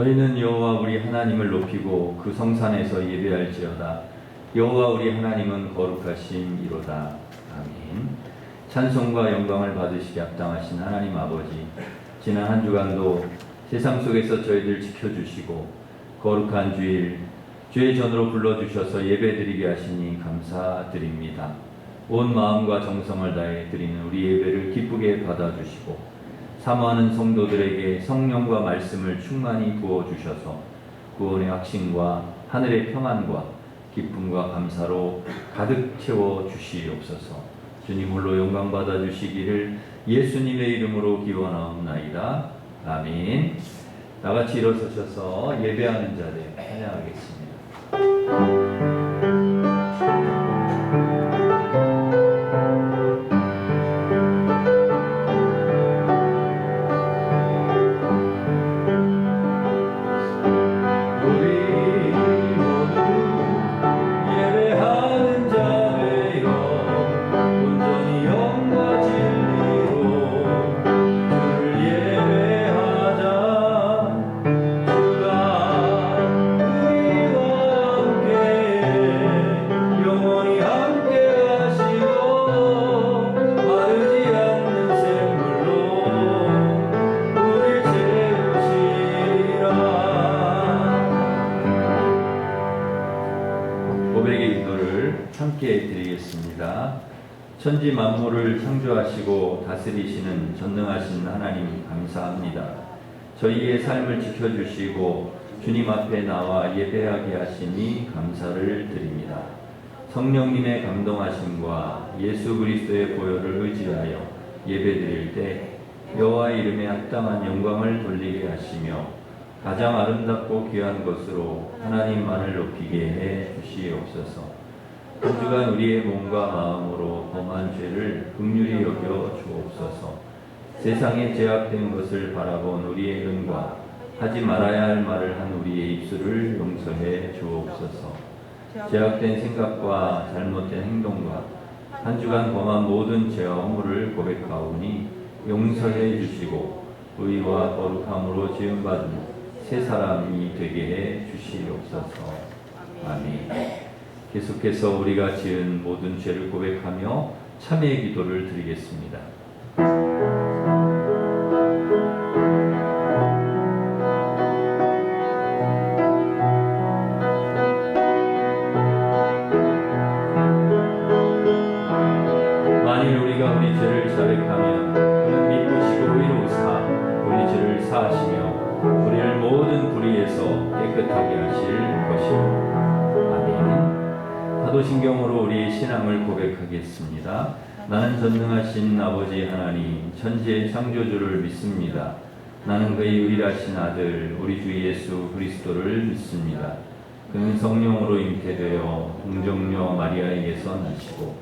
너희는 여호와 우리 하나님을 높이고 그 성산에서 예배할지어다. 여호와 우리 하나님은 거룩하심이로다. 아멘. 찬송과 영광을 받으시기 합당하신 하나님 아버지, 지난 한 주간도 세상 속에서 저희들 지켜주시고 거룩한 주일 주의 전으로 불러주셔서 예배드리게 하시니 감사드립니다. 온 마음과 정성을 다해 드리는 우리 예배를 기쁘게 받아주시고 사모하는 성도들에게 성령과 말씀을 충만히 부어주셔서 구원의 확신과 하늘의 평안과 기쁨과 감사로 가득 채워주시옵소서. 주님 홀로 영광 받아주시기를 예수님의 이름으로 기원하옵나이다. 아멘. 나같이 일어서셔서 예배하는 자들 찬양하겠습니다. 함께 드리겠습니다. 천지 만물을 창조하시고 다스리시는 전능하신 하나님 감사합니다. 저희의 삶을 지켜주시고 주님 앞에 나와 예배하게 하시니 감사를 드립니다. 성령님의 감동하심과 예수 그리스도의 보혈을 의지하여 예배드릴 때 여호와 이름에 합당한 영광을 돌리게 하시며 가장 아름답고 귀한 것으로 하나님만을 높이게 해 주시옵소서. 한 주간 우리의 몸과 마음으로 범한 죄를 긍휼히 여겨 주옵소서. 세상에 제약된 것을 바라본 우리의 눈과 하지 말아야 할 말을 한 우리의 입술을 용서해 주옵소서. 제약된 생각과 잘못된 행동과 한 주간 범한 모든 죄와 허물을 고백하오니 용서해 주시고 의와 거룩함으로 지음받은 새 사람이 되게 해 주시옵소서. 아멘. 계속해서 우리가 지은 모든 죄를 고백하며 참회의 기도를 드리겠습니다. 만일 우리가 우리 죄를 자백하면 그는 미쁘시고 의로우사 우리 죄를 사하시며 우리를 모든 불의에서 깨끗하게 하실 것이요. 사도신경으로 우리의 신앙을 고백하겠습니다. 나는 전능하신 아버지 하나님 천지의 창조주를 믿습니다. 나는 그의 유일하신 아들 우리 주 예수 그리스도를 믿습니다. 그는 성령으로 잉태되어 동정녀 마리아에게서 나시고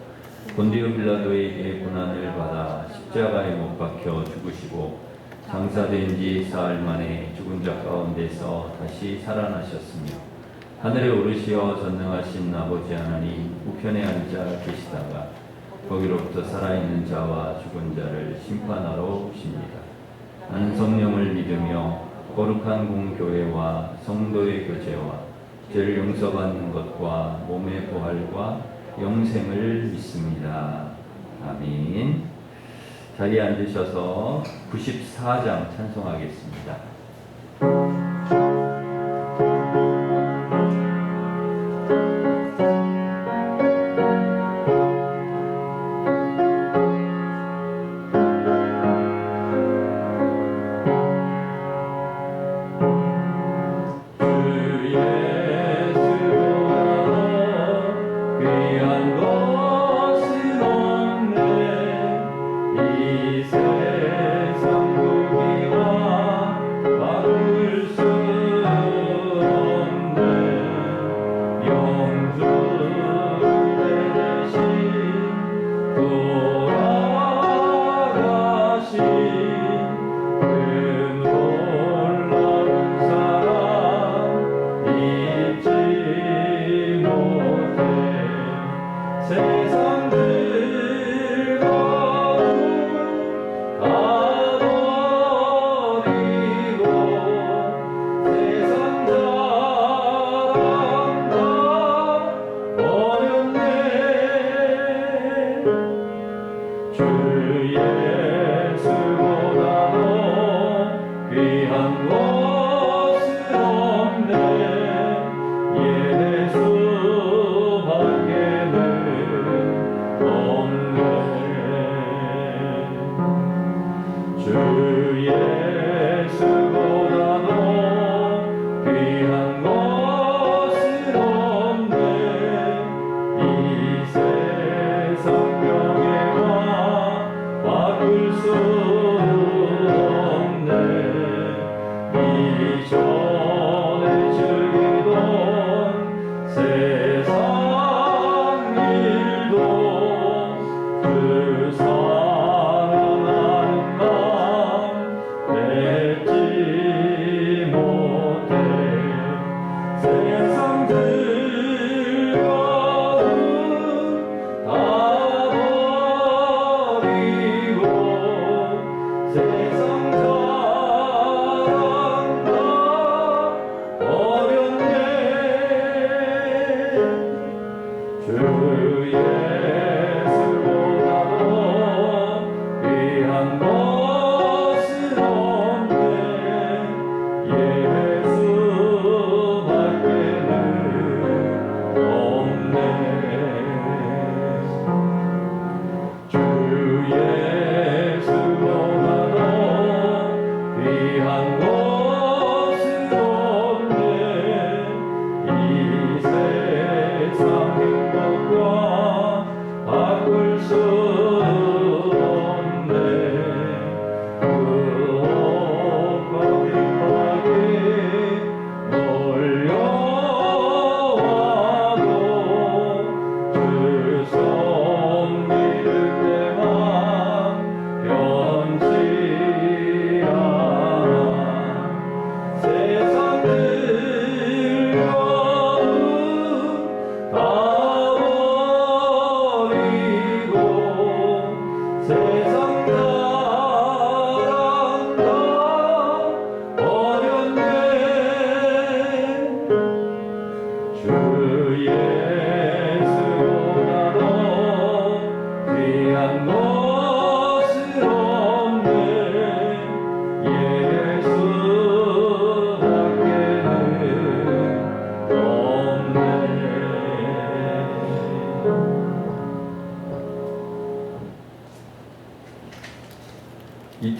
본디오 빌라도에게 고난을 받아 십자가에 못 박혀 죽으시고 장사된 지 사흘 만에 죽은 자 가운데서 다시 살아나셨으며 하늘에 오르시어 전능하신 아버지 하나님 우편에 앉아 계시다가 거기로부터 살아있는 자와 죽은 자를 심판하러 오십니다. 나는 성령을 믿으며 거룩한 공교회와 성도의 교제와 죄를 용서받는 것과 몸의 부활과 영생을 믿습니다. 아멘. 자리에 앉으셔서 94장 찬송하겠습니다. 세상 부귀와 받을 수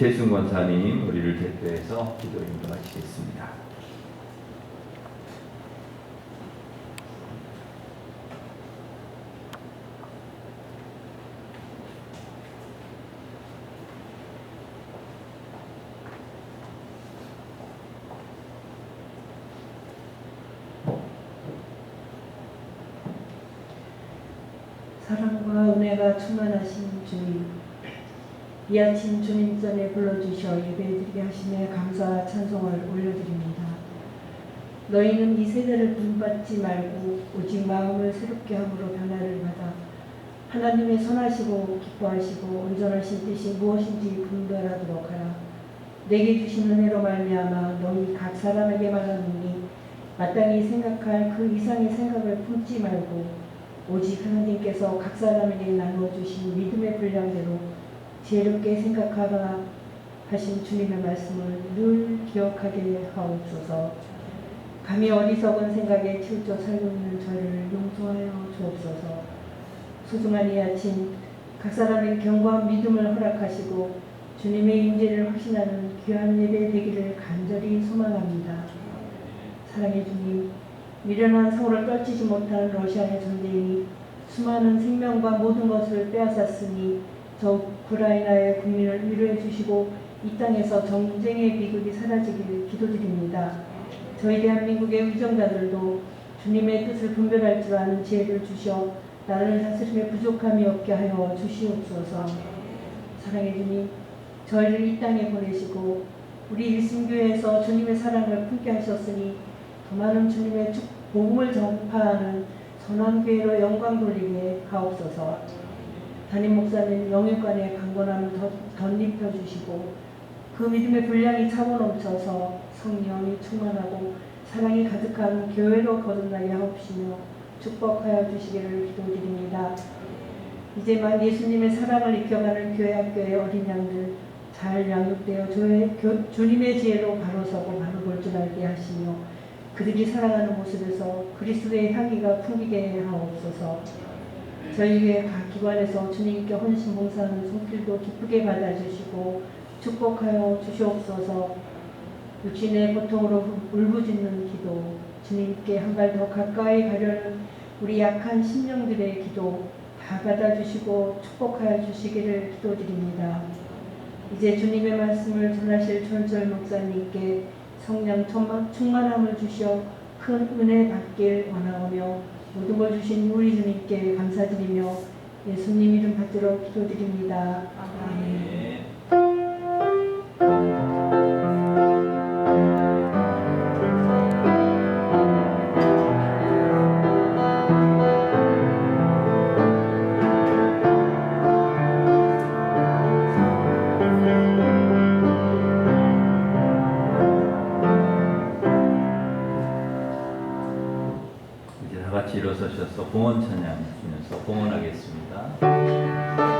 이태순 권사님 우리를 대표해서 기도 인도하시겠습니다. 사랑과 은혜가 충만하신 주님, 이 아침 주님 전에 불러주셔 예배드리게 하심에 감사와 찬송을 올려드립니다. 너희는 이 세대를 본받지 말고 오직 마음을 새롭게 함으로 변화를 받아 하나님의 선하시고 기뻐하시고 온전하신 뜻이 무엇인지 분별하도록 하라. 내게 주신 은혜로 말미암아 너희 각 사람에게 말하노니 마땅히 생각할 그 이상의 생각을 품지 말고 오직 하나님께서 각 사람에게 나누어 주신 믿음의 분량대로 지혜롭게 생각하라 하신 주님의 말씀을 늘 기억하게 하옵소서. 감히 어리석은 생각에 치우쳐 살고 있는 저를 용서하여 주옵소서. 소중한 이 아침 각 사람에게 견고한 믿음을 허락하시고 주님의 임재를 확신하는 귀한 예배 되기를 간절히 소망합니다. 사랑의 주님, 미련한 성으로 떨치지 못한 러시아의 전쟁이 수많은 생명과 모든 것을 빼앗았으니 더욱 우크라이나의 국민을 위로해 주시고 이 땅에서 전쟁의 비극이 사라지기를 기도드립니다. 저희 대한민국의 의정자들도 주님의 뜻을 분별할 줄 아는 지혜를 주셔 나를 다스림에 부족함이 없게 하여 주시옵소서. 사랑의 주님, 저희를 이 땅에 보내시고 우리 일심교회에서 주님의 사랑을 품게 하셨으니 더 많은 주님의 복음을 전파하는 선한교회로 영광 돌리게 하옵소서. 담임 목사님 영육간의 강건함을 덧입혀 주시고 그 믿음의 분량이 차고 넘쳐서 성령이 충만하고 사랑이 가득한 교회로 거듭나게 하옵시며 축복하여 주시기를 기도드립니다. 이제만 예수님의 사랑을 익혀가는 교회 학교의 어린 양들 잘 양육되어 주님의 지혜로 바로 서고 바로 볼 줄 알게 하시며 그들이 살아가는 모습에서 그리스도의 향기가 풍기게 하옵소서. 저희 교회 각 기관에서 주님께 헌신 봉사하는 손길도 기쁘게 받아주시고 축복하여 주시옵소서. 육신의 고통으로 울부짖는 기도, 주님께 한 발 더 가까이 가려는 우리 약한 심령들의 기도 다 받아주시고 축복하여 주시기를 기도드립니다. 이제 주님의 말씀을 전하실 전철 목사님께 성령 충만함을 주시어 큰 은혜 받길 원하오며 모든 걸 주신 우리 주님께 감사드리며 예수님 이름 받들어 기도드립니다. 아멘. 같이 일어서셔서 봉헌 찬양 하시면서 봉헌하겠습니다.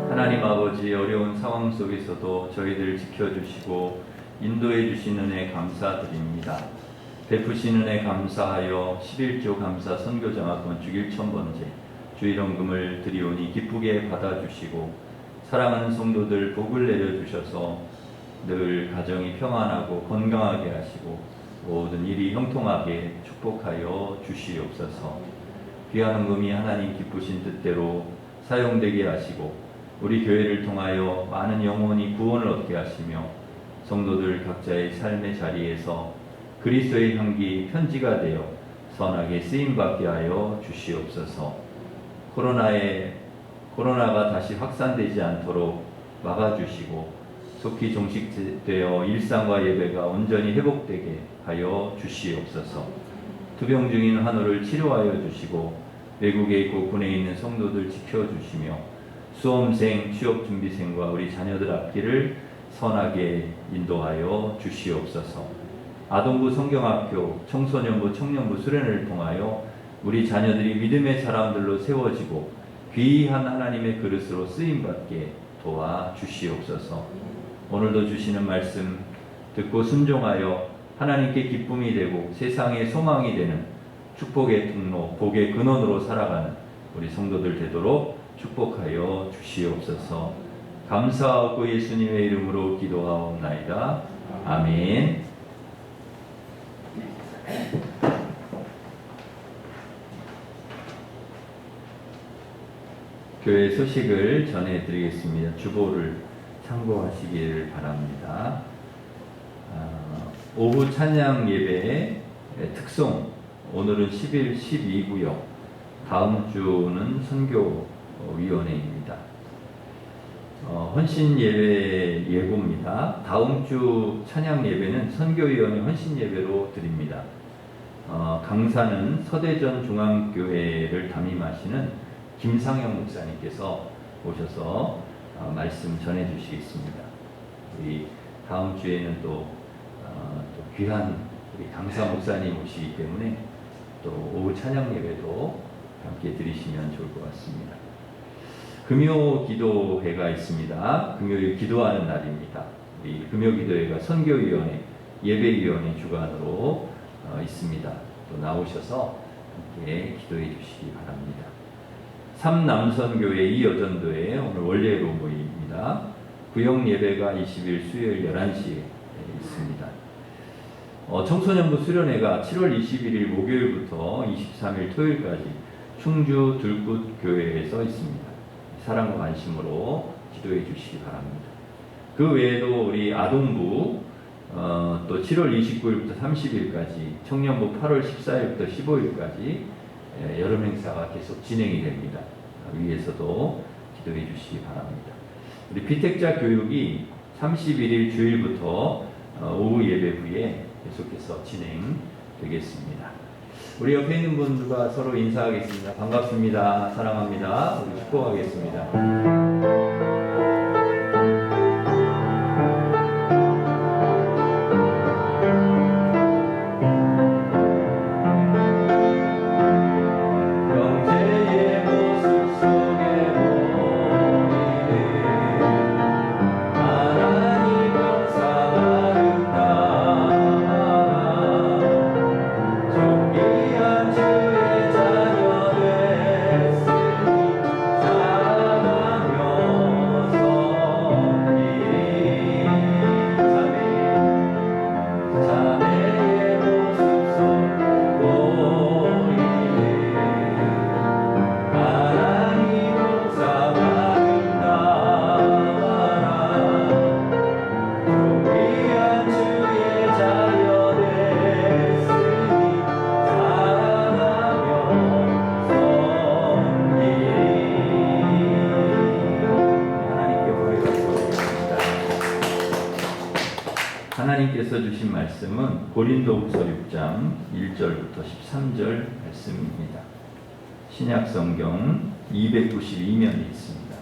하나님 아버지, 어려운 상황 속에서도 저희들 지켜주시고 인도해 주신 은혜 감사드립니다. 베푸신 은혜 감사하여 11조 감사 선교장학 건축 1000번째 주일원금을 드리오니 기쁘게 받아주시고 사랑하는 성도들 복을 내려주셔서 늘 가정이 평안하고 건강하게 하시고 모든 일이 형통하게 축복하여 주시옵소서. 귀한 헌금이 하나님 기쁘신 뜻대로 사용되게 하시고 우리 교회를 통하여 많은 영혼이 구원을 얻게 하시며 성도들 각자의 삶의 자리에서 그리스도의 향기 편지가 되어 선하게 쓰임받게 하여 주시옵소서. 코로나가 다시 확산되지 않도록 막아주시고 속히 종식되어 일상과 예배가 온전히 회복되게 하여 주시옵소서. 투병 중인 환우를 치료하여 주시고 외국에 있고 군에 있는 성도들 지켜주시며 수험생, 취업준비생과 우리 자녀들 앞길을 선하게 인도하여 주시옵소서. 아동부 성경학교, 청소년부, 청년부 수련을 통하여 우리 자녀들이 믿음의 사람들로 세워지고 귀한 하나님의 그릇으로 쓰임받게 도와주시옵소서. 오늘도 주시는 말씀 듣고 순종하여 하나님께 기쁨이 되고 세상의 소망이 되는 축복의 통로, 복의 근원으로 살아가는 우리 성도들 되도록 축복하여 주시옵소서. 감사하고 예수님의 이름으로 기도하옵나이다. 아멘. 교회 소식을 전해드리겠습니다. 주보를 참고하시기를 바랍니다. 오후 찬양 예배의 특송, 오늘은 11, 12구역, 다음 주는 선교위원회입니다. 헌신 예배 예고입니다. 다음 주 찬양 예배는 선교위원회 헌신 예배로 드립니다. 강사는 서대전 중앙교회를 담임하시는 김상영 목사님께서 오셔서 말씀 전해 주시겠습니다. 우리 다음 주에는 또 귀한 우리 강사 목사님 오시기 때문에 또 오후 찬양 예배도 함께 드리시면 좋을 것 같습니다. 금요 기도회가 있습니다. 금요일 기도하는 날입니다. 우리 금요 기도회가 선교위원회, 예배위원회 주관으로 있습니다. 또 나오셔서 함께 기도해 주시기 바랍니다. 삼남선교회 이여전도회 오늘 원례로 모입니다. 구역 예배가 20일 수요일 11시에 있습니다. 청소년부 수련회가 7월 21일 목요일부터 23일 토요일까지 충주 들굿교회에서 있습니다. 사랑과 관심으로 기도해 주시기 바랍니다. 그 외에도 우리 아동부 또 7월 29일부터 30일까지, 청년부 8월 14일부터 15일까지 여름 행사가 계속 진행이 됩니다. 위에서도 기도해 주시기 바랍니다. 우리 피택자 교육이 31일 주일부터 오후 예배 후에 계속해서 진행되겠습니다. 우리 옆에 있는 분들과 서로 인사하겠습니다. 반갑습니다. 사랑합니다. 우리 축복하겠습니다. 하나님께서 주신 말씀은 고린도후서 6장 1절부터 13절 말씀입니다. 신약 성경 292면이 있습니다.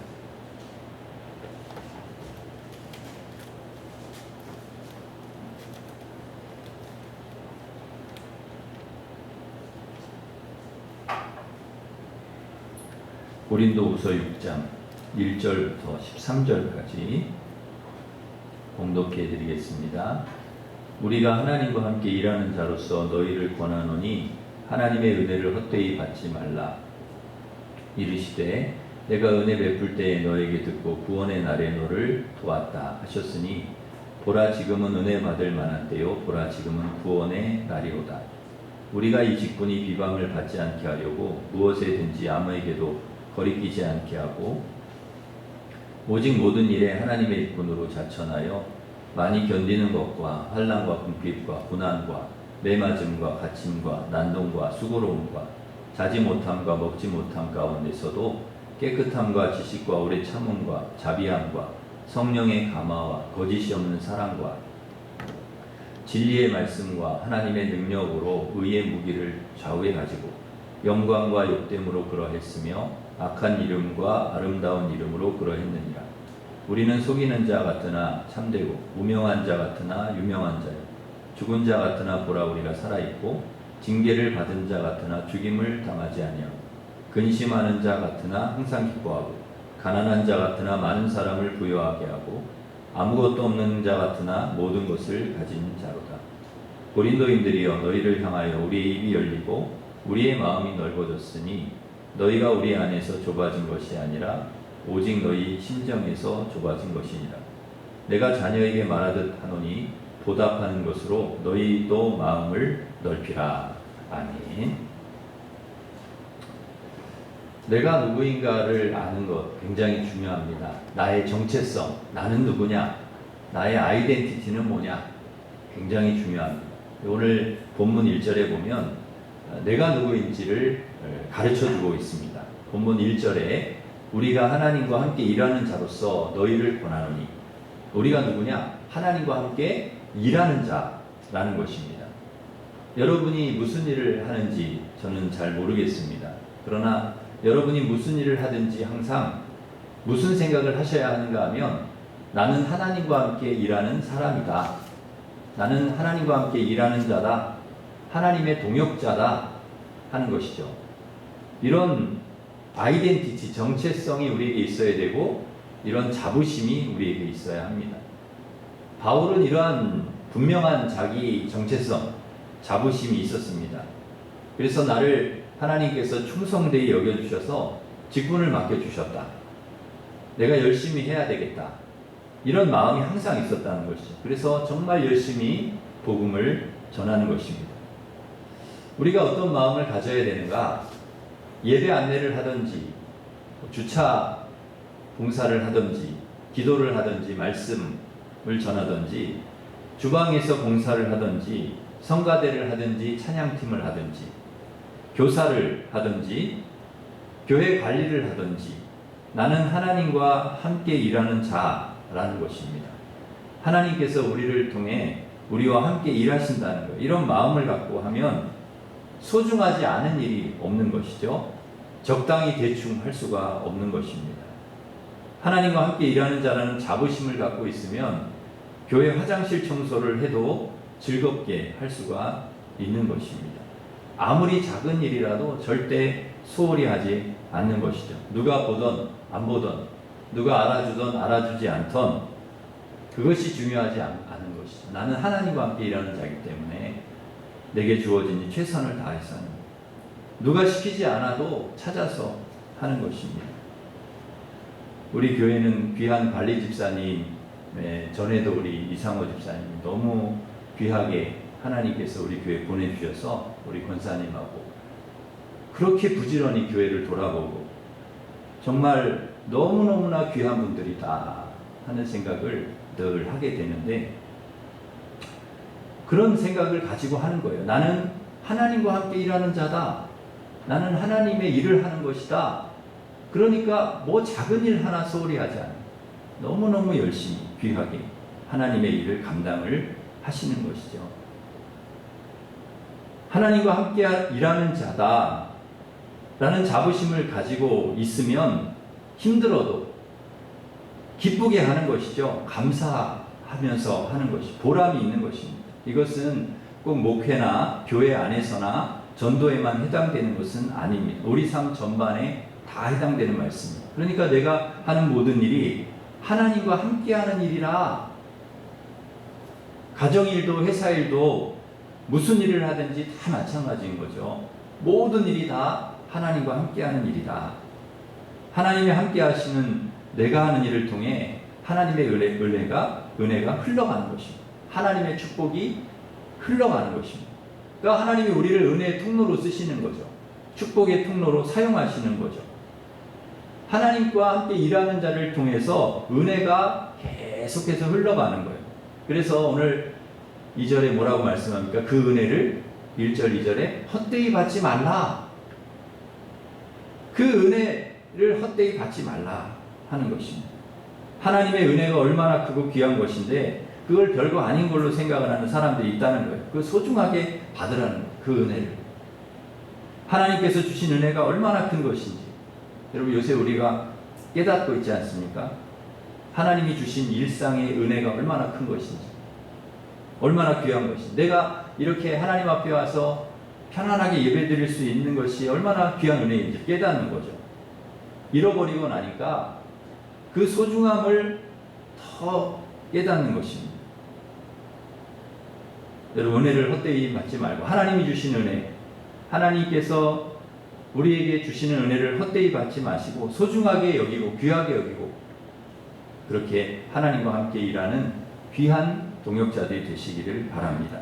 고린도후서 6장 1절부터 13절까지 봉독해 드리겠습니다. 우리가 하나님과 함께 일하는 자로서 너희를 권하노니 하나님의 은혜를 헛되이 받지 말라. 이르시되 내가 은혜 베풀 때에 너에게 듣고 구원의 날에 너를 도왔다 하셨으니 보라 지금은 은혜 받을 만한 때요 보라 지금은 구원의 날이로다. 우리가 이 직분이 비방을 받지 않게 하려고 무엇에든지 아무에게도 거리끼지 않게 하고 오직 모든 일에 하나님의 일꾼으로 자천하여 많이 견디는 것과 환난과 궁핍과 고난과 매맞음과 갇힘과 난동과 수고로움과 자지 못함과 먹지 못함 가운데서도 깨끗함과 지식과 오래 참음과 자비함과 성령의 감화와 거짓이 없는 사랑과 진리의 말씀과 하나님의 능력으로 의의 무기를 좌우에 가지고 영광과 욕됨으로 그러했으며 악한 이름과 아름다운 이름으로 그러했느니라. 우리는 속이는 자 같으나 참되고 무명한 자 같으나 유명한 자요 죽은 자 같으나 보라 우리가 살아있고 징계를 받은 자 같으나 죽임을 당하지 아니하고 근심하는 자 같으나 항상 기뻐하고 가난한 자 같으나 많은 사람을 부유하게 하고 아무것도 없는 자 같으나 모든 것을 가진 자로다. 고린도인들이여 너희를 향하여 우리의 입이 열리고 우리의 마음이 넓어졌으니 너희가 우리 안에서 좁아진 것이 아니라 오직 너희 심정에서 좁아진 것이니라. 내가 자녀에게 말하듯 하노니 보답하는 것으로 너희도 마음을 넓히라. 아멘. 내가 누구인가를 아는 것 굉장히 중요합니다. 나의 정체성, 나는 누구냐, 나의 아이덴티티는 뭐냐, 굉장히 중요합니다. 오늘 본문 1절에 보면 내가 누구인지를 가르쳐주고 있습니다. 본문 1절에 우리가 하나님과 함께 일하는 자로서 너희를 권하노니, 우리가 누구냐? 하나님과 함께 일하는 자라는 것입니다. 여러분이 무슨 일을 하는지 저는 잘 모르겠습니다. 그러나 여러분이 무슨 일을 하든지 항상 무슨 생각을 하셔야 하는가 하면 나는 하나님과 함께 일하는 사람이다. 나는 하나님과 함께 일하는 자다. 하나님의 동역자다 하는 것이죠. 이런 아이덴티티, 정체성이 우리에게 있어야 되고 이런 자부심이 우리에게 있어야 합니다. 바울은 이러한 분명한 자기 정체성, 자부심이 있었습니다. 그래서 나를 하나님께서 충성되이 여겨주셔서 직분을 맡겨주셨다. 내가 열심히 해야 되겠다. 이런 마음이 항상 있었다는 것이죠. 그래서 정말 열심히 복음을 전하는 것입니다. 우리가 어떤 마음을 가져야 되는가? 예배 안내를 하든지 주차 봉사를 하든지 기도를 하든지 말씀을 전하든지 주방에서 봉사를 하든지 성가대를 하든지 찬양팀을 하든지 교사를 하든지 교회 관리를 하든지 나는 하나님과 함께 일하는 자라는 것입니다. 하나님께서 우리를 통해 우리와 함께 일하신다는 것, 이런 마음을 갖고 하면 소중하지 않은 일이 없는 것이죠. 적당히 대충 할 수가 없는 것입니다. 하나님과 함께 일하는 자라는 자부심을 갖고 있으면 교회 화장실 청소를 해도 즐겁게 할 수가 있는 것입니다. 아무리 작은 일이라도 절대 소홀히 하지 않는 것이죠. 누가 보던 안 보던, 누가 알아주던 알아주지 않던, 그것이 중요하지 않은 것이죠. 나는 하나님과 함께 일하는 자이기 때문에 내게 주어진 최선을 다해서 하는 것. 누가 시키지 않아도 찾아서 하는 것입니다. 우리 교회는 귀한 관리 집사님, 전에도 우리 이상호 집사님 너무 귀하게 하나님께서 우리 교회 보내주셔서 우리 권사님하고 그렇게 부지런히 교회를 돌아보고 정말 너무너무나 귀한 분들이다 하는 생각을 늘 하게 되는데, 그런 생각을 가지고 하는 거예요. 나는 하나님과 함께 일하는 자다. 나는 하나님의 일을 하는 것이다. 그러니까 뭐 작은 일 하나 소홀히 하지 않아요. 너무너무 열심히 귀하게 하나님의 일을 감당을 하시는 것이죠. 하나님과 함께 일하는 자다 라는 자부심을 가지고 있으면 힘들어도 기쁘게 하는 것이죠. 감사하면서 하는 것이 보람이 있는 것입니다. 이것은 꼭 목회나 교회 안에서나 전도에만 해당되는 것은 아닙니다. 우리 삶 전반에 다 해당되는 말씀입니다. 그러니까 내가 하는 모든 일이 하나님과 함께하는 일이라, 가정일도 회사일도 무슨 일을 하든지 다 마찬가지인 거죠. 모든 일이 다 하나님과 함께하는 일이다. 하나님이 함께하시는 내가 하는 일을 통해 하나님의 은혜가 흘러가는 것입니다. 하나님의 축복이 흘러가는 것입니다. 그러니까 하나님이 우리를 은혜의 통로로 쓰시는 거죠. 축복의 통로로 사용하시는 거죠. 하나님과 함께 일하는 자를 통해서 은혜가 계속해서 흘러가는 거예요. 그래서 오늘 2절에 뭐라고 말씀합니까? 그 은혜를 1절 2절에 헛되이 받지 말라. 그 은혜를 헛되이 받지 말라 하는 것입니다. 하나님의 은혜가 얼마나 크고 귀한 것인데 그걸 별거 아닌 걸로 생각을 하는 사람들이 있다는 거예요. 그 소중하게 받으라는 거예요. 그 은혜를. 하나님께서 주신 은혜가 얼마나 큰 것인지. 여러분 요새 우리가 깨닫고 있지 않습니까? 하나님이 주신 일상의 은혜가 얼마나 큰 것인지, 얼마나 귀한 것인지. 내가 이렇게 하나님 앞에 와서 편안하게 예배드릴 수 있는 것이 얼마나 귀한 은혜인지 깨닫는 거죠. 잃어버리고 나니까 그 소중함을 더 깨닫는 것입니다. 여러분 은혜를 헛되이 받지 말고 하나님이 주신 은혜, 하나님께서 우리에게 주시는 은혜를 헛되이 받지 마시고 소중하게 여기고 귀하게 여기고 그렇게 하나님과 함께 일하는 귀한 동역자들이 되시기를 바랍니다.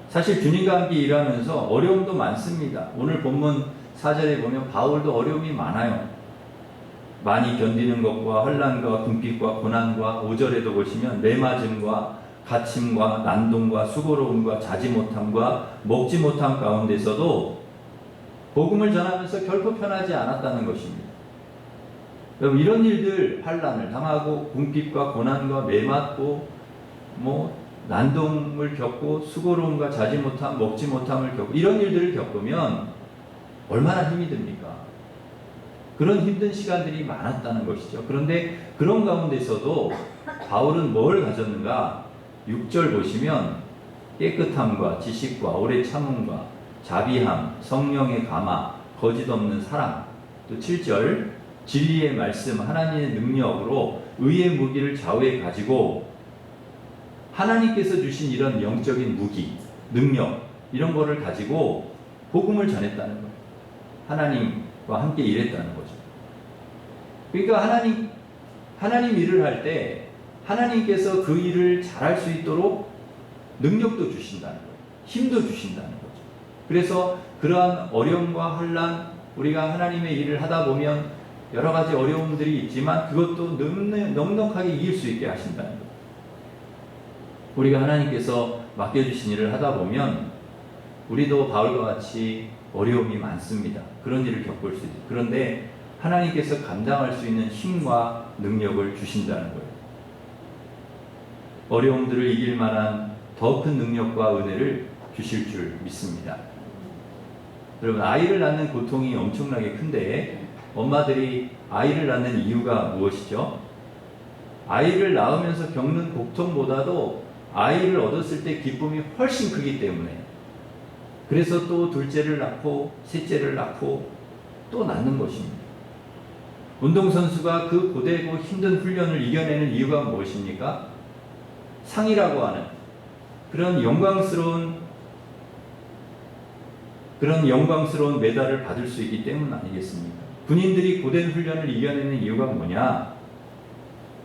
사실 주님과 함께 일하면서 어려움도 많습니다. 오늘 본문 4절에 보면 바울도 어려움이 많아요. 많이 견디는 것과 환난과 궁핍과 고난과 5절에도 보시면 매맞음과 갇힘과 난동과 수고로움과 자지 못함과 먹지 못함 가운데서도 복음을 전하면서 결코 편하지 않았다는 것입니다. 여러분 이런 일들 환난을 당하고 궁핍과 고난과 매맞고 난동을 겪고 수고로움과 자지 못함 먹지 못함을 겪고 이런 일들을 겪으면 얼마나 힘이 듭니까? 그런 힘든 시간들이 많았다는 것이죠. 그런데 그런 가운데서도 바울은 뭘 가졌는가? 6절 보시면 깨끗함과 지식과 오래 참음과 자비함, 성령의 감화, 거짓 없는 사랑. 또 7절 진리의 말씀, 하나님의 능력으로 의의 무기를 좌우에 가지고 하나님께서 주신 이런 영적인 무기, 능력 이런 거를 가지고 복음을 전했다는 거예요. 하나님과 함께 일했다는 거죠. 그러니까 하나님 일을 할 때 하나님께서 그 일을 잘할 수 있도록 능력도 주신다는 거예요. 힘도 주신다는 거죠. 그래서 그러한 어려움과 환난, 우리가 하나님의 일을 하다 보면 여러 가지 어려움들이 있지만 그것도 넉넉하게 이길 수 있게 하신다는 거예요. 우리가 하나님께서 맡겨주신 일을 하다 보면 우리도 바울과 같이 어려움이 많습니다. 그런 일을 겪을 수 있어요. 그런데 하나님께서 감당할 수 있는 힘과 능력을 주신다는 거예요. 어려움들을 이길 만한 더 큰 능력과 은혜를 주실 줄 믿습니다. 여러분 아이를 낳는 고통이 엄청나게 큰데 엄마들이 아이를 낳는 이유가 무엇이죠? 아이를 낳으면서 겪는 고통보다도 아이를 얻었을 때 기쁨이 훨씬 크기 때문에 그래서 또 둘째를 낳고 셋째를 낳고 또 낳는 것입니다. 운동선수가 그 고되고 힘든 훈련을 이겨내는 이유가 무엇입니까? 상이라고 하는 그런 영광스러운 메달을 받을 수 있기 때문 아니겠습니까? 군인들이 고된 훈련을 이겨내는 이유가 뭐냐?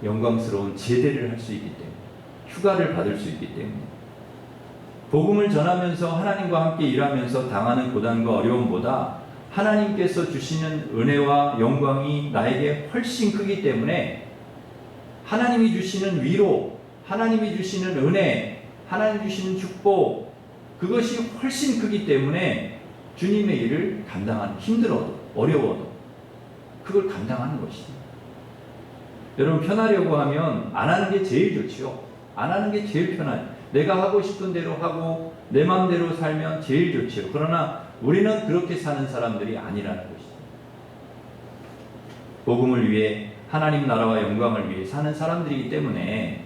영광스러운 제대를 할 수 있기 때문에, 휴가를 받을 수 있기 때문에. 복음을 전하면서 하나님과 함께 일하면서 당하는 고난과 어려움보다 하나님께서 주시는 은혜와 영광이 나에게 훨씬 크기 때문에 하나님이 주시는 위로, 하나님이 주시는 은혜, 하나님이 주시는 축복, 그것이 훨씬 크기 때문에 주님의 일을 감당하는, 힘들어도 어려워도 그걸 감당하는 것입니다. 여러분 편하려고 하면 안 하는 게 제일 좋지요. 안 하는 게 제일 편해요. 내가 하고 싶은 대로 하고 내 마음대로 살면 제일 좋지요. 그러나 우리는 그렇게 사는 사람들이 아니라는 것이죠. 복음을 위해 하나님 나라와 영광을 위해 사는 사람들이기 때문에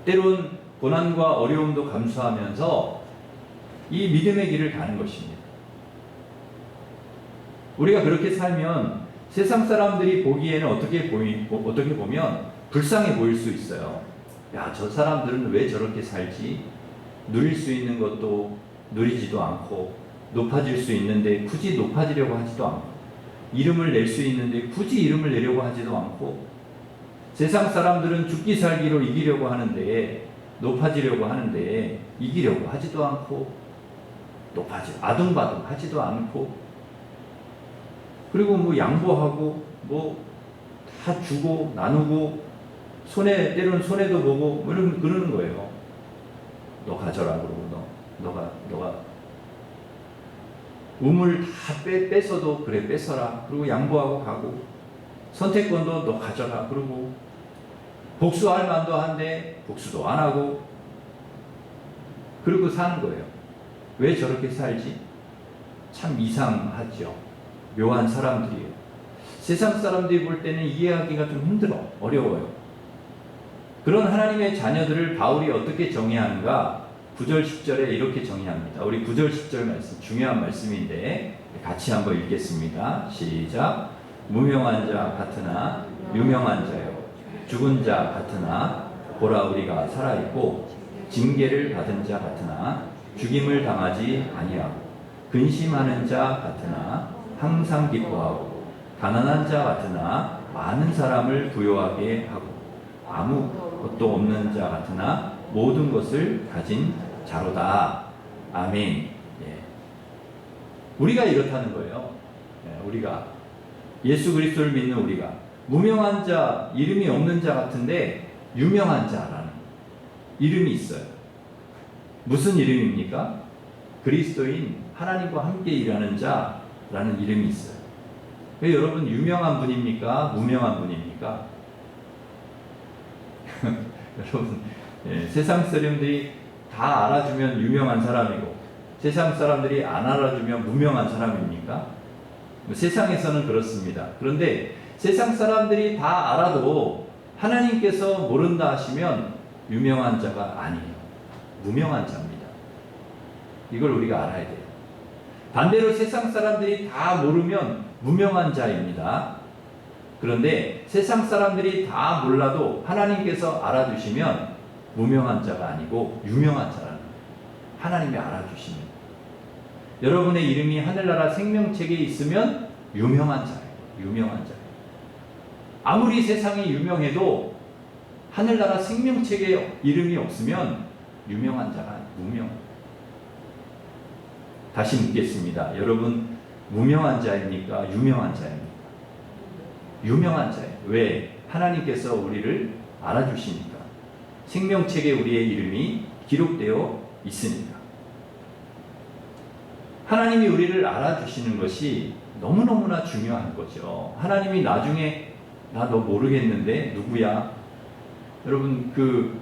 때론 고난과 어려움도 감수하면서 이 믿음의 길을 가는 것입니다. 우리가 그렇게 살면 세상 사람들이 보기에는 어떻게 보면 불쌍해 보일 수 있어요. 야, 저 사람들은 왜 저렇게 살지? 누릴 수 있는 것도 누리지도 않고 높아질 수 있는데 굳이 높아지려고 하지도 않고 이름을 낼 수 있는데 굳이 이름을 내려고 하지도 않고 세상 사람들은 죽기 살기로 이기려고 하는데 높아지려고 하는데 이기려고 하지도 않고 아둥바둥 하지도 않고 그리고 양보하고 다 주고 나누고 때로는 손해도 보고 그러는 거예요. 너 가져라 그러고 너가 우물 다 뺏어도 그래 뺏어라. 그리고 양보하고 가고 선택권도 너 가져라. 그러고 복수할 만도 한데 복수도 안 하고 그러고 사는 거예요. 왜 저렇게 살지? 참 이상하죠. 묘한 사람들이에요. 세상 사람들이 볼 때는 이해하기가 좀 힘들어. 어려워요. 그런 하나님의 자녀들을 바울이 어떻게 정의하는가? 9절 10절에 이렇게 정의합니다. 우리 9절 10절 말씀 중요한 말씀인데 같이 한번 읽겠습니다. 시작. 무명한 자 같으나 유명한 자요 죽은 자 같으나 보라 우리가 살아있고 징계를 받은 자 같으나 죽임을 당하지 아니하고 근심하는 자 같으나 항상 기뻐하고 가난한 자 같으나 많은 사람을 부요하게 하고 아무것도 없는 자 같으나 모든 것을 가진 자로다. 아멘. 예. 우리가 이렇다는 거예요. 예, 우리가 예수 그리스도를 믿는 우리가 무명한 자, 이름이 없는 자 같은데 유명한 자라는 이름이 있어요. 무슨 이름입니까? 그리스도인 하나님과 함께 일하는 자라는 이름이 있어요. 여러분 유명한 분입니까? 무명한 분입니까? 여러분 세상 사람들이 다 알아주면 유명한 사람이고 세상 사람들이 안 알아주면 무명한 사람입니까? 세상에서는 그렇습니다. 그런데 세상 사람들이 다 알아도 하나님께서 모른다 하시면 유명한 자가 아니에요. 무명한 자입니다. 이걸 우리가 알아야 돼요. 반대로 세상 사람들이 다 모르면 무명한 자입니다. 그런데 세상 사람들이 다 몰라도 하나님께서 알아주시면 무명한 자가 아니고 유명한 자라는 거예요. 하나님이 알아주시면 여러분의 이름이 하늘나라 생명책에 있으면 유명한 자예요. 유명한 자예요. 아무리 세상이 유명해도 하늘나라 생명책에 이름이 없으면 유명한 자가 무명. 다시 묻겠습니다. 여러분 무명한 자입니까? 유명한 자입니까? 유명한 자예요. 왜? 하나님께서 우리를 알아주시니까. 생명책에 우리의 이름이 기록되어 있으니까. 하나님이 우리를 알아주시는 것이 너무너무나 중요한 거죠. 하나님이 나중에 나 너 모르겠는데 누구야? 여러분 그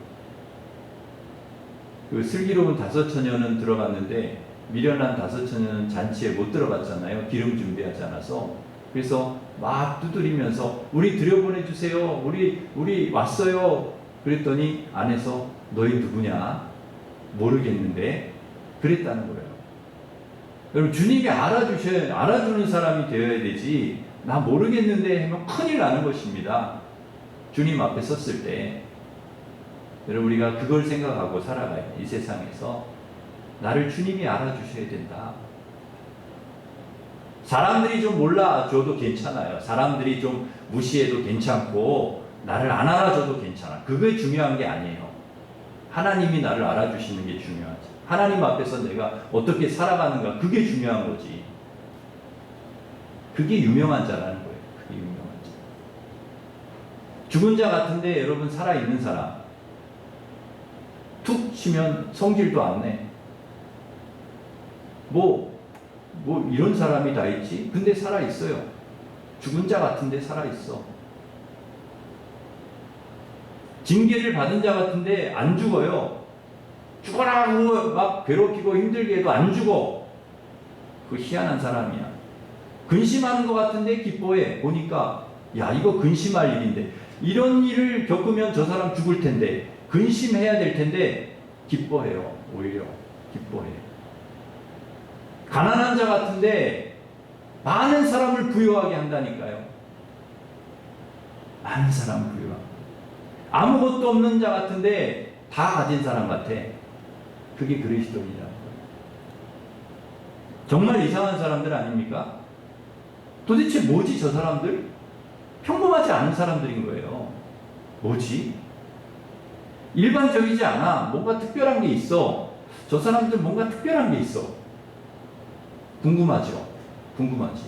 슬기로운 다섯 처녀는 들어갔는데 미련한 다섯 처녀는 잔치에 못 들어갔잖아요. 기름 준비하지 않아서. 그래서 막 두드리면서 우리 들여보내주세요. 우리 왔어요. 그랬더니 안에서 너희 누구냐? 모르겠는데 그랬다는 거예요. 여러분 주님이 알아주는 사람이 되어야 되지 나 모르겠는데 하면 큰일 나는 것입니다. 주님 앞에 섰을 때 여러분 우리가 그걸 생각하고 살아가야 돼. 이 세상에서 나를 주님이 알아주셔야 된다. 사람들이 좀 몰라줘도 괜찮아요. 사람들이 좀 무시해도 괜찮고 나를 안 알아줘도 괜찮아. 그게 중요한 게 아니에요. 하나님이 나를 알아주시는 게 중요하지. 하나님 앞에서 내가 어떻게 살아가는가 그게 중요한 거지. 그게 유명한 자라는 거예요. 그게 유명한 자. 죽은 자 같은데 여러분 살아있는 사람 툭 치면 성질도 안 내. 뭐 이런 사람이 다 있지? 근데 살아있어요. 죽은 자 같은데 살아있어. 징계를 받은 자 같은데 안 죽어요. 죽어라 하고 막 괴롭히고 힘들게 해도 안 죽어. 그 희한한 사람이야. 근심하는 것 같은데 기뻐해. 보니까 야 이거 근심할 일인데 이런 일을 겪으면 저 사람 죽을 텐데 근심해야 될 텐데 기뻐해요. 오히려 기뻐해요. 가난한 자 같은데 많은 사람을 부유하게 한다니까요. 많은 사람을 부유하게. 아무것도 없는 자 같은데 다 가진 사람 같아. 그게 그리스도인이라는 거예요. 정말 이상한 사람들 아닙니까? 도대체 뭐지 저 사람들? 평범하지 않은 사람들인 거예요. 뭐지? 일반적이지 않아. 뭔가 특별한 게 있어. 저 사람들 뭔가 특별한 게 있어. 궁금하죠? 궁금하지.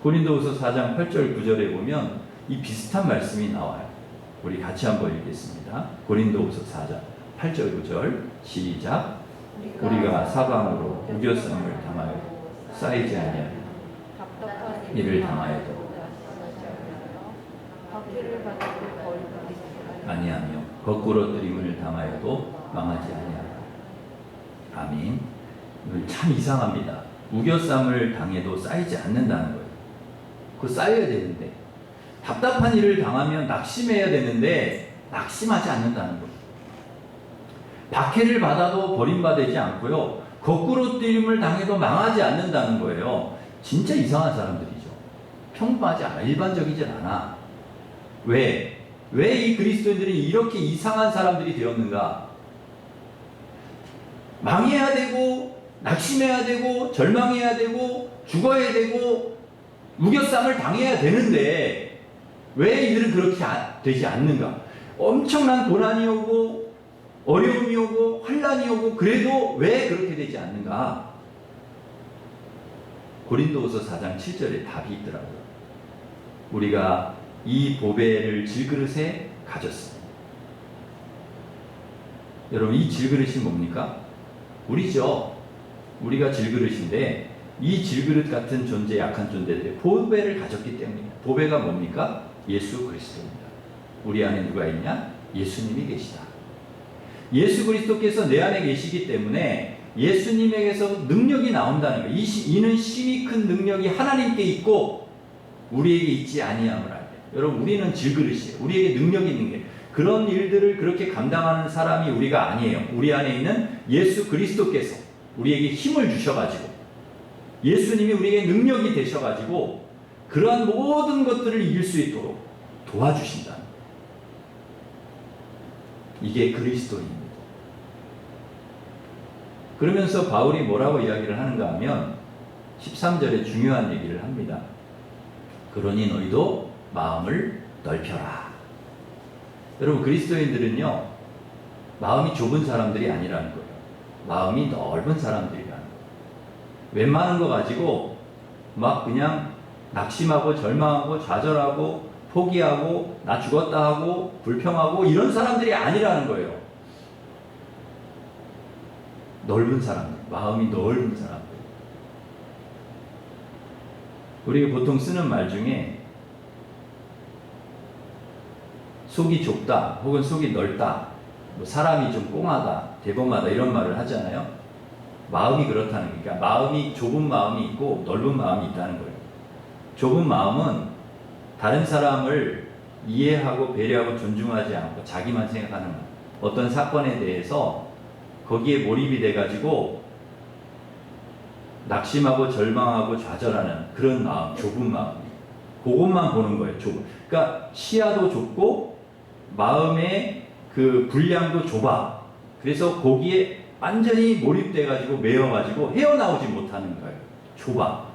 고린도후서 4장 8절 9절에 보면 이 비슷한 말씀이 나와요. 우리 같이 한번 읽겠습니다. 고린도후서 4장 8절 9절 시작. 우리가 사방으로 우겨쌈을 당하여 쌓이지 아니하며 이를 당하여도 아니하며 거꾸로뜨림을 당하여도 망하지 아니하라. 아멘. 이거 참 이상합니다. 우겨쌈을 당해도 쌓이지 않는다는 거예요. 그거 쌓여야 되는데 답답한 일을 당하면 낙심해야 되는데 낙심하지 않는다는 거예요. 박해를 받아도 버림받지 않고요. 거꾸로 뛰림을 당해도 망하지 않는다는 거예요. 진짜 이상한 사람들이죠. 평범하지 않아. 일반적이지 않아. 왜 이 그리스도인들이 이렇게 이상한 사람들이 되었는가? 망해야 되고 낙심해야 되고 절망해야 되고 죽어야 되고 우겨쌈을 당해야 되는데 왜 이들은 그렇게 되지 않는가? 엄청난 고난이 오고 어려움이 오고 환난이 오고 그래도 왜 그렇게 되지 않는가? 고린도후서 4장 7절에 답이 있더라고요. 우리가 이 보배를 질그릇에 가졌습니다. 여러분, 이 질그릇이 뭡니까? 우리죠. 우리가 질그릇인데 이 질그릇 같은 존재, 약한 존재들의 보배를 가졌기 때문입니다. 보배가 뭡니까? 예수 그리스도입니다. 우리 안에 누가 있냐? 예수님이 계시다. 예수 그리스도께서 내 안에 계시기 때문에 예수님에게서 능력이 나온다는 거예요. 이는 심히 큰 능력이 하나님께 있고 우리에게 있지 아니함을 알때. 여러분, 우리는 질그릇이에요. 우리에게 능력이 있는 게 그런 일들을 그렇게 감당하는 사람이 우리가 아니에요. 우리 안에 있는 예수 그리스도께서 우리에게 힘을 주셔가지고 예수님이 우리에게 능력이 되셔가지고 그러한 모든 것들을 이길 수 있도록 도와주신다. 이게 그리스도입니다. 그러면서 바울이 뭐라고 이야기를 하는가 하면 13절에 중요한 얘기를 합니다. 그러니 너희도 마음을 넓혀라. 여러분, 그리스도인들은요, 마음이 좁은 사람들이 아니라는 거예요. 마음이 넓은 사람들이라는 거예요. 웬만한 거 가지고 막 그냥 낙심하고 절망하고 좌절하고 포기하고 나 죽었다 하고 불평하고 이런 사람들이 아니라는 거예요. 넓은 사람들, 마음이 넓은 사람들. 우리가 보통 쓰는 말 중에 속이 좁다 혹은 속이 넓다, 뭐 사람이 좀 꽁하다, 대범하다 이런 말을 하잖아요. 마음이 그렇다는 거니까 마음이 좁은 마음이 있고 넓은 마음이 있다는 거예요. 좁은 마음은 다른 사람을 이해하고 배려하고 존중하지 않고 자기만 생각하는 어떤 사건에 대해서 거기에 몰입이 돼가지고 낙심하고 절망하고 좌절하는 그런 마음, 좁은 마음. 그것만 보는 거예요. 좁은. 그러니까 시야도 좁고 마음의 그 분량도 좁아. 그래서 거기에 완전히 몰입돼가지고 매여가지고 헤어나오지 못하는 거예요. 좁아.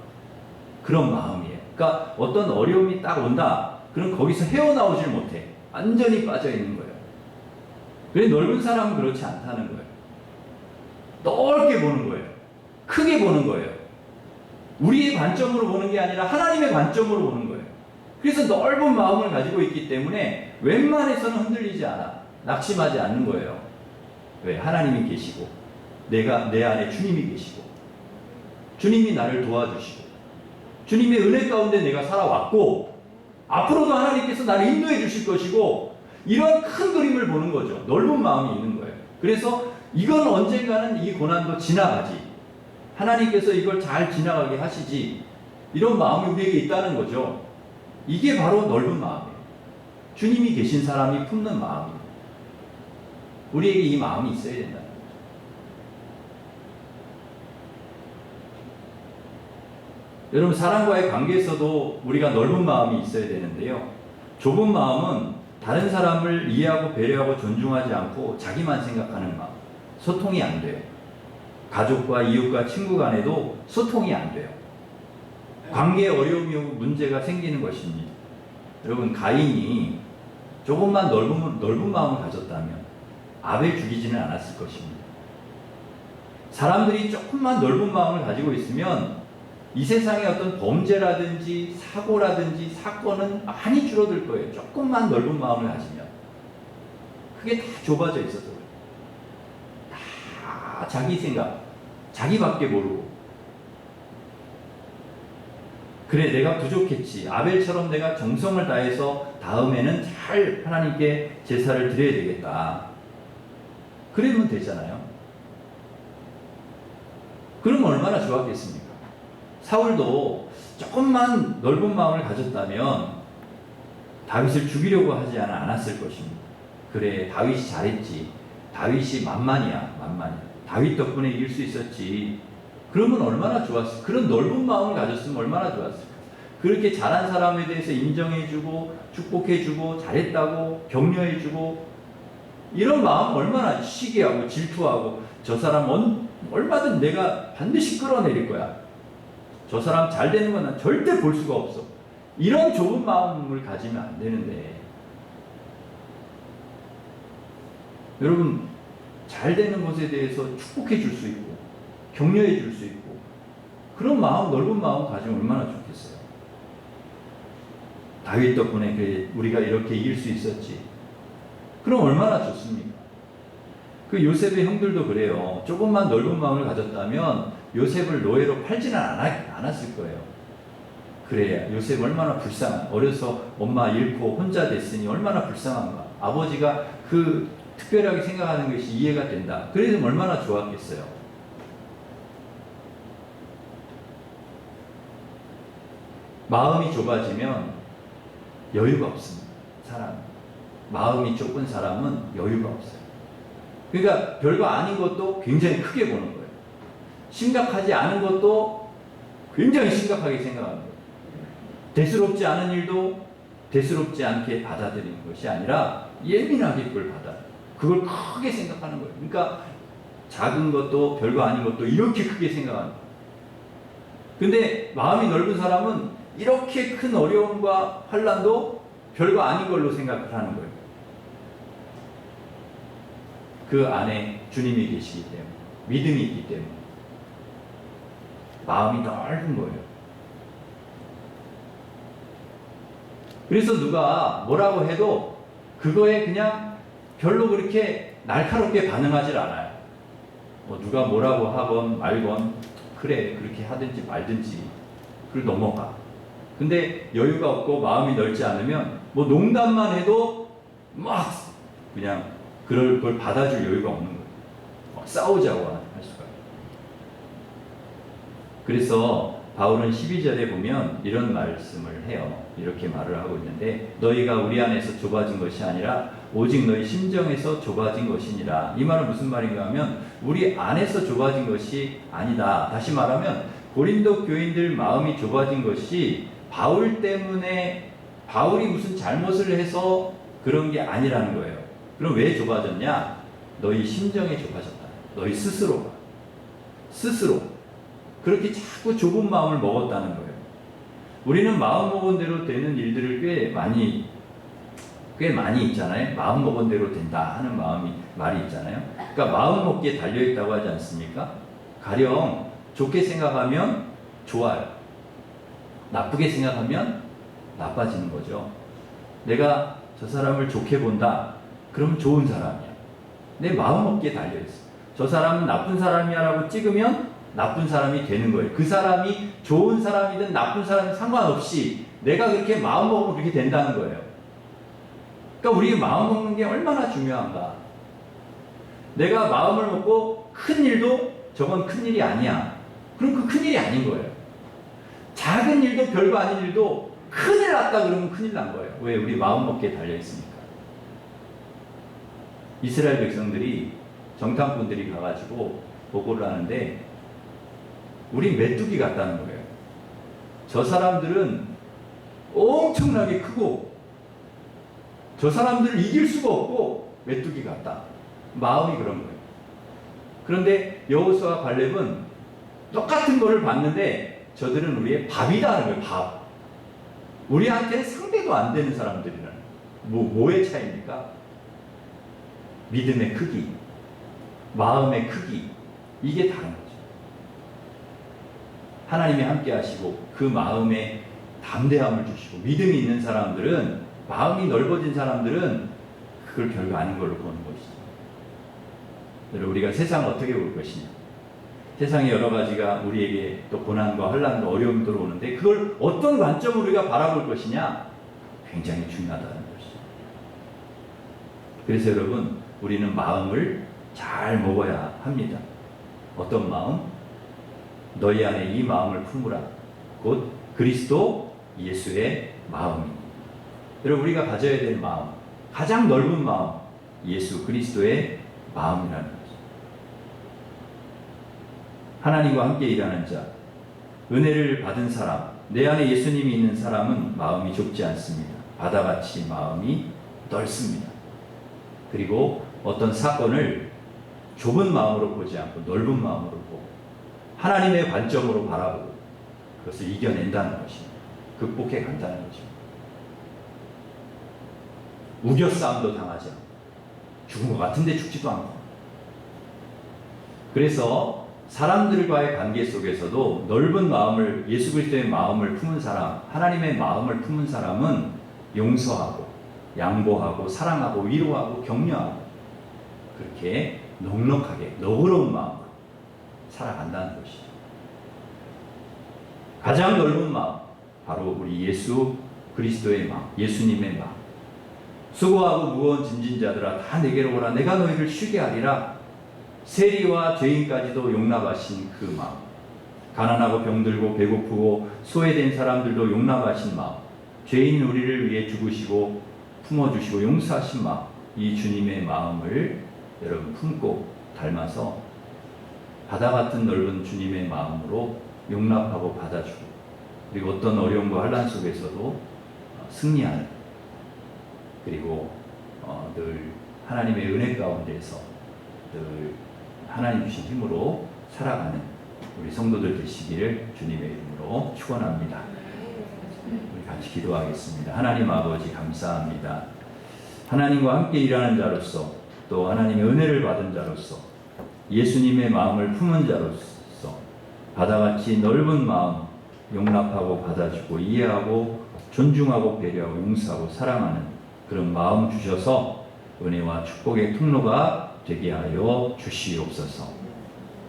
그런 마음이에요. 그러니까 어떤 어려움이 딱 온다. 그럼 거기서 헤어나오질 못해. 완전히 빠져있는 거예요. 그래 넓은 사람은 그렇지 않다는 거예요. 넓게 보는 거예요. 크게 보는 거예요. 우리의 관점으로 보는 게 아니라 하나님의 관점으로 보는 거예요. 그래서 넓은 마음을 가지고 있기 때문에 웬만해서는 흔들리지 않아. 낙심하지 않는 거예요. 왜? 하나님이 계시고 내가 내 안에 주님이 계시고 주님이 나를 도와주시고 주님의 은혜 가운데 내가 살아왔고 앞으로도 하나님께서 나를 인도해 주실 것이고 이런 큰 그림을 보는 거죠. 넓은 마음이 있는 거예요. 그래서 이건 언젠가는 이 고난도 지나가지. 하나님께서 이걸 잘 지나가게 하시지. 이런 마음이 우리에게 있다는 거죠. 이게 바로 넓은 마음이에요. 주님이 계신 사람이 품는 마음이에요. 우리에게 이 마음이 있어야 된다는 거죠. 여러분, 사람과의 관계에서도 우리가 넓은 마음이 있어야 되는데요. 좁은 마음은 다른 사람을 이해하고 배려하고 존중하지 않고 자기만 생각하는 마음. 소통이 안 돼요. 가족과 이웃과 친구 간에도 소통이 안 돼요. 관계에 어려움이 오고 문제가 생기는 것입니다. 여러분, 가인이 조금만 넓은 마음을 가졌다면 아벨 죽이지는 않았을 것입니다. 사람들이 조금만 넓은 마음을 가지고 있으면 이 세상의 어떤 범죄라든지 사고라든지 사건은 많이 줄어들 거예요. 조금만 넓은 마음을 가지면. 그게 다 좁아져 있어서 그래요. 다 자기 생각, 자기밖에 모르고. 그래, 내가 부족했지. 아벨처럼 내가 정성을 다해서 다음에는 잘 하나님께 제사를 드려야 되겠다. 그러면 되잖아요. 그럼 얼마나 좋았겠습니까? 사울도 조금만 넓은 마음을 가졌다면 다윗을 죽이려고 하지 않았을 것입니다. 그래, 다윗이 잘했지. 다윗이 만만이야. 다윗 덕분에 이길 수 있었지. 그러면 얼마나 좋았을까? 그런 넓은 마음을 가졌으면 얼마나 좋았을까? 그렇게 잘한 사람에 대해서 인정해주고 축복해주고 잘했다고 격려해주고 이런 마음 얼마나 시기하고 질투하고 저 사람 얼마든 내가 반드시 끌어내릴 거야. 저 사람 잘 되는 건 난 절대 볼 수가 없어. 이런 좁은 마음을 가지면 안 되는데 여러분 잘 되는 것에 대해서 축복해 줄 수 있고 격려해 줄 수 있고 그런 마음, 넓은 마음 가지면 얼마나 좋겠어요. 다윗 덕분에 우리가 이렇게 이길 수 있었지. 그럼 얼마나 좋습니까? 그 요셉의 형들도 그래요. 조금만 넓은 마음을 가졌다면 요셉을 노예로 팔지는 않았을 거예요. 그래야 요셉 얼마나 어려서 엄마 잃고 혼자 됐으니 얼마나 불쌍한가. 아버지가 그 특별하게 생각하는 것이 이해가 된다. 그래서 얼마나 좋았겠어요. 마음이 좁아지면 여유가 없습니다. 마음이 좁은 사람은 여유가 없어요. 그러니까 별거 아닌 것도 굉장히 크게 보는 거예요. 심각하지 않은 것도 굉장히 심각하게 생각하는 거예요. 대수롭지 않은 일도 대수롭지 않게 받아들이는 것이 아니라 예민하게 그걸 크게 생각하는 거예요. 그러니까 작은 것도 별거 아닌 것도 이렇게 크게 생각하는 거예요. 근데 마음이 넓은 사람은 이렇게 큰 어려움과 환난도 별거 아닌 걸로 생각을 하는 거예요. 그 안에 주님이 계시기 때문에, 믿음이 있기 때문에 마음이 넓은 거예요. 그래서 누가 뭐라고 해도 그거에 그냥 별로 그렇게 날카롭게 반응하질 않아요. 누가 뭐라고 하건 말건 그래 그렇게 하든지 말든지 그걸 넘어가. 근데 여유가 없고 마음이 넓지 않으면 농담만 해도 막 그냥 그걸 받아줄 여유가 없는 거예요. 싸우자고 할 수가. 그래서 바울은 12절에 보면 이런 말씀을 해요. 이렇게 말을 하고 있는데 너희가 우리 안에서 좁아진 것이 아니라 오직 너희 심정에서 좁아진 것이니라. 이 말은 무슨 말인가 하면 우리 안에서 좁아진 것이 아니다. 다시 말하면 고린도 교인들 마음이 좁아진 것이 바울 때문에 바울이 무슨 잘못을 해서 그런 게 아니라는 거예요. 그럼 왜 좁아졌냐? 너희 심정에 좁아졌다. 너희 스스로 그렇게 자꾸 좁은 마음을 먹었다는 거예요. 우리는 마음 먹은 대로 되는 일들을 꽤 많이 있잖아요. 마음 먹은 대로 된다 하는 말이 있잖아요. 그러니까 마음 먹기에 달려있다고 하지 않습니까? 가령 좋게 생각하면 좋아요. 나쁘게 생각하면 나빠지는 거죠. 내가 저 사람을 좋게 본다. 그럼 좋은 사람이야. 내 마음 먹기에 달려있어. 저 사람은 나쁜 사람이야 라고 찍으면 나쁜 사람이 되는 거예요. 그 사람이 좋은 사람이든 나쁜 사람이든 상관없이 내가 그렇게 마음 먹으면 그렇게 된다는 거예요. 그러니까 우리 마음 먹는 게 얼마나 중요한가. 내가 마음을 먹고 큰 일도 저건 큰 일이 아니야. 그럼 그 큰 일이 아닌 거예요. 작은 일도 별거 아닌 일도 큰일 났다 그러면 큰일 난 거예요. 왜? 우리 마음 먹기에 달려있으니까. 이스라엘 백성들이 정탐꾼들이 가가지고 보고를 하는데 우리 메뚜기 같다는 거예요. 저 사람들은 엄청나게 크고 저 사람들을 이길 수가 없고 메뚜기 같다. 마음이 그런 거예요. 그런데 여호수아와 갈렙은 똑같은 거를 봤는데 저들은 우리의 밥이다는 거예요. 밥. 우리한테는 상대도 안 되는 사람들이라는 거예요. 뭐의 차이입니까? 믿음의 크기, 마음의 크기, 이게 다른 거죠. 하나님이 함께 하시고 그 마음에 담대함을 주시고 믿음이 있는 사람들은, 마음이 넓어진 사람들은 그걸 별거 아닌 걸로 보는 것이죠. 여러분, 우리가 세상을 어떻게 볼 것이냐. 세상에 여러 가지가 우리에게 또 고난과 환난과 어려움이 들어오는데 그걸 어떤 관점으로 우리가 바라볼 것이냐 굉장히 중요하다는 것이죠. 그래서 여러분, 우리는 마음을 잘 먹어야 합니다. 어떤 마음? 너희 안에 이 마음을 품으라. 곧 그리스도 예수의 마음입니다. 여러분, 우리가 가져야 될 마음, 가장 넓은 마음, 예수 그리스도의 마음이라는 거죠. 하나님과 함께 일하는 자, 은혜를 받은 사람, 내 안에 예수님이 있는 사람은 마음이 좁지 않습니다. 바다같이 마음이 넓습니다. 그리고 어떤 사건을 좁은 마음으로 보지 않고 넓은 마음으로 보고 하나님의 관점으로 바라보고 그것을 이겨낸다는 것입니다. 극복해 간다는 거죠. 우겨싸움도 당하지 않고 죽은 것 같은데 죽지도 않고. 그래서 사람들과의 관계 속에서도 넓은 마음을, 예수 그리스도의 마음을 품은 사람, 하나님의 마음을 품은 사람은 용서하고 양보하고 사랑하고 위로하고 격려하고 그렇게 넉넉하게 너그러운 마음으로 살아간다는 것이죠. 가장 넓은 마음, 바로 우리 예수 그리스도의 마음, 예수님의 마음. 수고하고 무거운 짐진 자들아 다 내게로 오라, 내가 너희를 쉬게 하리라. 세리와 죄인까지도 용납하신 그 마음, 가난하고 병들고 배고프고 소외된 사람들도 용납하신 마음, 죄인 우리를 위해 죽으시고 품어주시고 용서하신 마음, 이 주님의 마음을 여러분 품고 닮아서 바다 같은 넓은 주님의 마음으로 용납하고 받아주고, 그리고 어떤 어려움과 환난 속에서도 승리하는, 그리고 늘 하나님의 은혜 가운데서 늘 하나님 주신 힘으로 살아가는 우리 성도들 되시기를 주님의 이름으로 축원합니다. 우리 같이 기도하겠습니다. 하나님 아버지, 감사합니다. 하나님과 함께 일하는 자로서, 또 하나님의 은혜를 받은 자로서, 예수님의 마음을 품은 자로서 바다같이 넓은 마음 용납하고 받아주고 이해하고 존중하고 배려하고 용서하고 사랑하는 그런 마음 주셔서 은혜와 축복의 통로가 되게 하여 주시옵소서.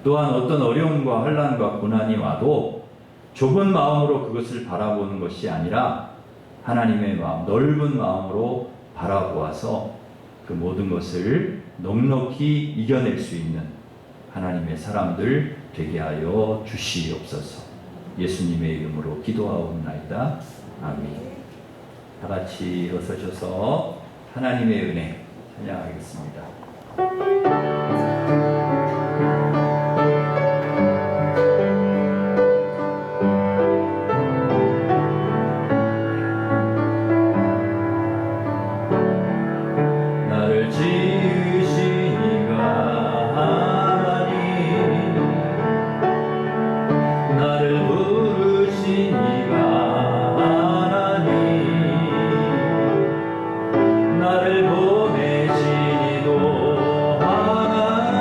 또한 어떤 어려움과 환난과 고난이 와도 좁은 마음으로 그것을 바라보는 것이 아니라 하나님의 마음, 넓은 마음으로 바라보아서 그 모든 것을 넉넉히 이겨낼 수 있는 하나님의 사람들 되게 하여 주시옵소서. 예수님의 이름으로 기도하옵나이다. 아멘. 다 같이 일어서셔서 하나님의 은혜 찬양하겠습니다. 나를 지으신 이가 하나님, 나를 부르신 이가 하나님, 나를 보내신 이도 하나님,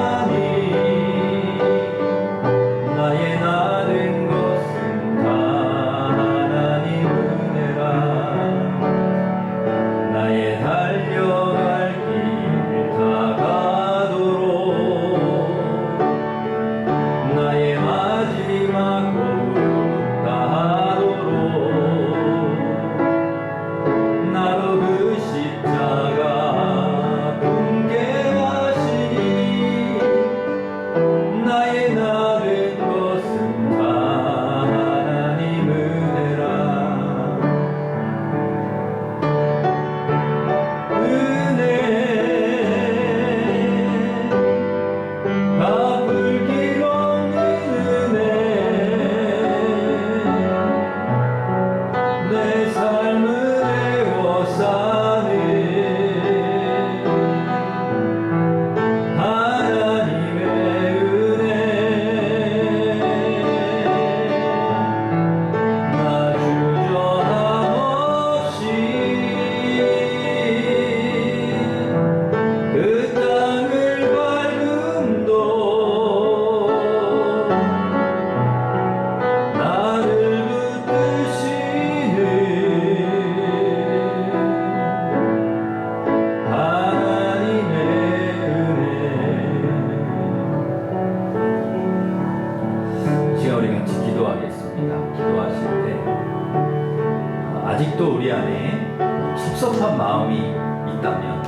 아직도 우리 안에 섭섭한 마음이 있다면,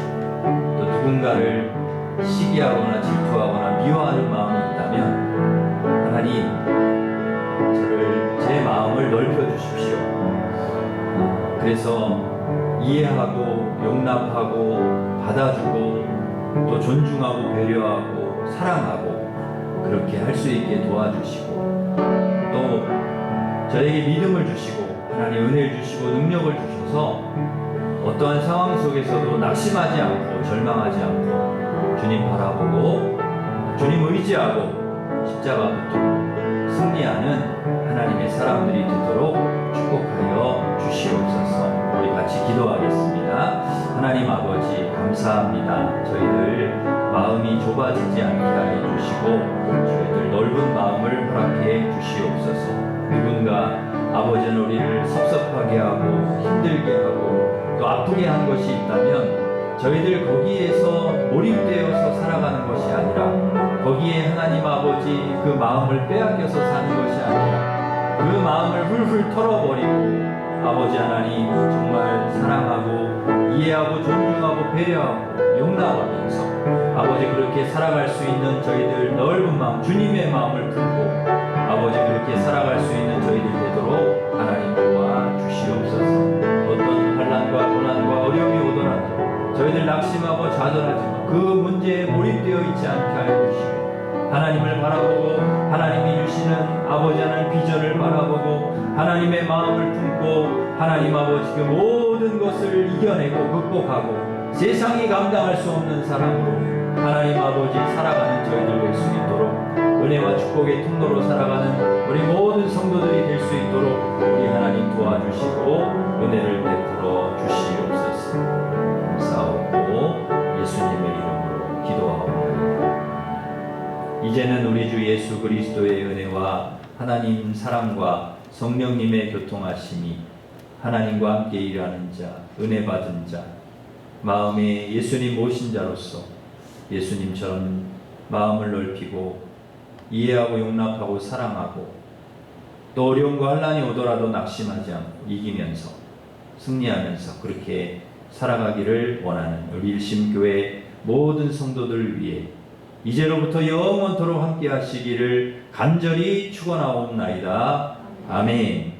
또 누군가를 시기하거나 질투하거나 미워하는 마음이 있다면, 하나님, 저를, 제 마음을 넓혀 주십시오. 그래서 이해하고 용납하고 받아주고 또 존중하고 배려하고 사랑하고 그렇게 할 수 있게 도와주시고, 또 저에게 믿음을 주시고 하나님 은혜를 주시고 능력을 주셔서 어떠한 상황 속에서도 낙심하지 않고 절망하지 않고 주님 바라보고 주님 의지하고 십자가 붙들고 승리하는 하나님의 사람들이 되도록 축복하여 주시옵소서. 우리 같이 기도하겠습니다. 하나님 아버지 감사합니다. 저희들 마음이 좁아지지 않게 하여 주시고 저희들 넓은 마음을 허락해 주시옵소서. 누군가 아버지는 우리를 섭섭하게 하고 힘들게 하고 또 아프게 한 것이 있다면 저희들 거기에서 몰입되어서 살아가는 것이 아니라 거기에 하나님 아버지 그 마음을 빼앗겨서 사는 것이 아니라 그 마음을 훌훌 털어버리고 아버지 하나님 정말 사랑하고 이해하고 존중하고 배려하고 용납하면서 아버지 그렇게 살아갈 수 있는 저희들 넓은 마음 주님의 마음을 품고 아버지 그렇게 살아갈 수 있는 저희들 되도록 하나님 도와주시옵소서. 어떤 환난과 고난과 어려움이 오더라도 저희들 낙심하고 좌절하지만 그 문제에 몰입되어 있지 않게 하여 주시고 하나님을 바라보고 하나님이 주시는 아버지 하나님 비전을 바라보고 하나님의 마음을 품고 하나님 아버지 그 모든 것을 이겨내고 극복하고 세상이 감당할 수 없는 사람으로 하나님 아버지 살아가는 저희들 될 수 있도록 은혜와 축복의 통로로 살아가는 우리 모든 성도들이 될 수 있도록 우리 하나님 도와주시고 은혜를 베풀어 주시옵소서. 감사하고 예수님의 이름으로 기도하옵나이다. 이제는 우리 주 예수 그리스도의 은혜와 하나님 사랑과 성령님의 교통하심이 하나님과 함께 일하는 자, 은혜 받은 자, 마음에 예수님 모신 자로서 예수님처럼 마음을 넓히고 이해하고 용납하고 사랑하고 또 어려움과 환난이 오더라도 낙심하지 않고 이기면서 승리하면서 그렇게 살아가기를 원하는 우리 일심교회 모든 성도들 위해 이제로부터 영원토록 함께 하시기를 간절히 축원하옵나이다. 아멘.